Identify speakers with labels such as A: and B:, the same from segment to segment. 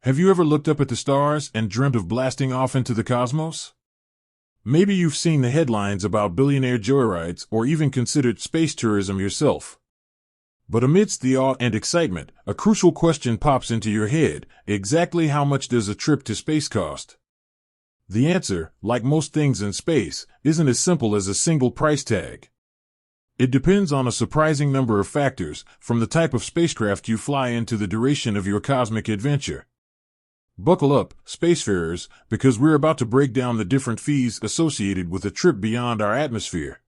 A: Have you ever looked up at the stars and dreamt of blasting off into the cosmos? Maybe you've seen the headlines about billionaire joyrides or even considered space tourism yourself. But amidst the awe and excitement, a crucial question pops into your head: exactly how much does a trip to space cost? The answer, like most things in space, isn't as simple as a single price tag. It depends on a surprising number of factors, from the type of spacecraft you fly in to the duration of your cosmic adventure. Buckle up, spacefarers, because we're about to break down the different fees associated with a trip beyond our atmosphere.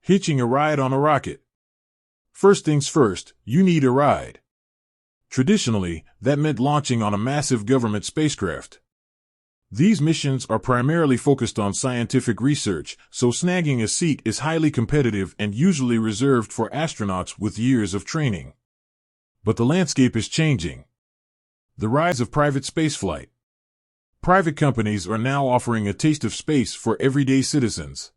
A: Hitching a ride on a rocket. First things first, you need a ride. Traditionally, that meant launching on a massive government spacecraft. These missions are primarily focused on scientific research, so snagging a seat is highly competitive and usually reserved for astronauts with years of training. But the landscape is changing. The rise of private spaceflight. Private companies are now offering a taste of space for everyday citizens.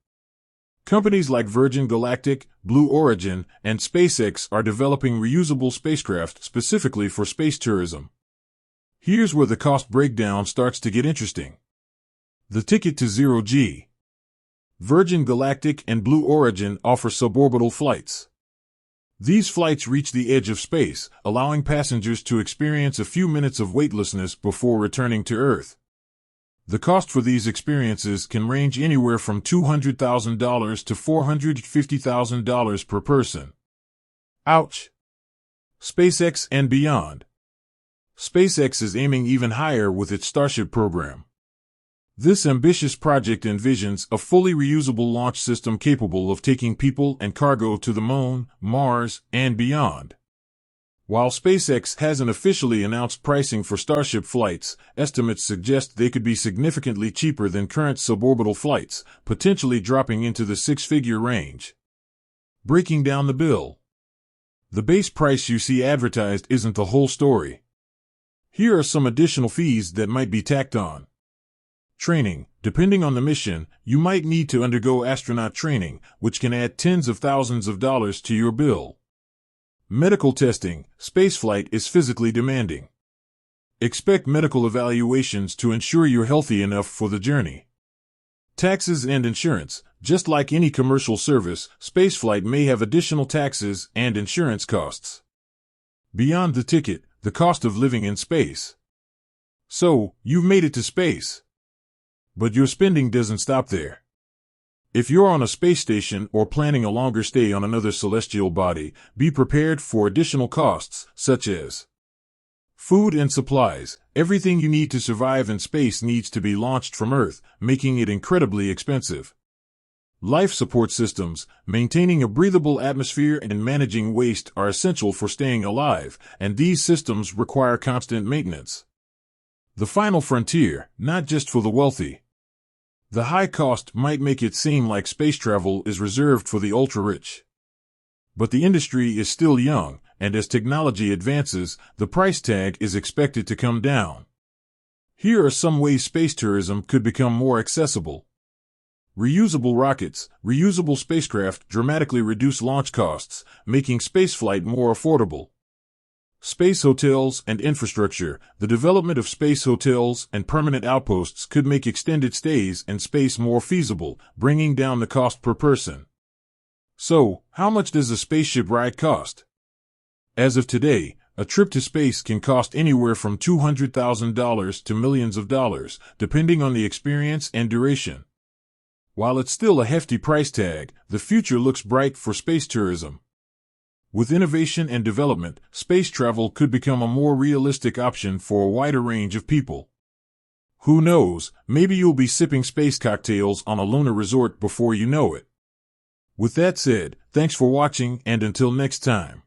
A: Companies like Virgin Galactic, Blue Origin, and SpaceX are developing reusable spacecraft specifically for space tourism. Here's where the cost breakdown starts to get interesting. The ticket to zero G. Virgin Galactic and Blue Origin offer suborbital flights. These flights reach the edge of space, allowing passengers to experience a few minutes of weightlessness before returning to Earth. The cost for these experiences can range anywhere from $200,000 to $450,000 per person. Ouch! SpaceX and beyond. SpaceX is aiming even higher with its Starship program. This ambitious project envisions a fully reusable launch system capable of taking people and cargo to the Moon, Mars, and beyond. While SpaceX hasn't officially announced pricing for Starship flights, estimates suggest they could be significantly cheaper than current suborbital flights, potentially dropping into the six-figure range. Breaking down the bill. The base price you see advertised isn't the whole story. Here are some additional fees that might be tacked on. Training. Depending on the mission, you might need to undergo astronaut training, which can add tens of thousands of dollars to your bill. Medical testing. Spaceflight is physically demanding. Expect medical evaluations to ensure you're healthy enough for the journey. Taxes and insurance. Just like any commercial service, spaceflight may have additional taxes and insurance costs. Beyond the ticket, the cost of living in space. So, you've made it to space. But your spending doesn't stop there. If you're on a space station or planning a longer stay on another celestial body, be prepared for additional costs, such as food and supplies. Everything you need to survive in space needs to be launched from Earth, making it incredibly expensive. Life support systems. Maintaining a breathable atmosphere and managing waste are essential for staying alive, and these systems require constant maintenance. The final frontier, not just for the wealthy. The high cost might make it seem like space travel is reserved for the ultra-rich. But the industry is still young, and as technology advances, the price tag is expected to come down. Here are some ways space tourism could become more accessible. Reusable rockets. Reusable spacecraft dramatically reduce launch costs, making spaceflight more affordable. Space hotels and infrastructure. The development of space hotels and permanent outposts could make extended stays in space more feasible, bringing down the cost per person. So, how much does a spaceship ride cost? As of today, a trip to space can cost anywhere from $200,000 to millions of dollars, depending on the experience and duration. While it's still a hefty price tag, the future looks bright for space tourism. With innovation and development, space travel could become a more realistic option for a wider range of people. Who knows, maybe you'll be sipping space cocktails on a lunar resort before you know it. With that said, thanks for watching, and until next time.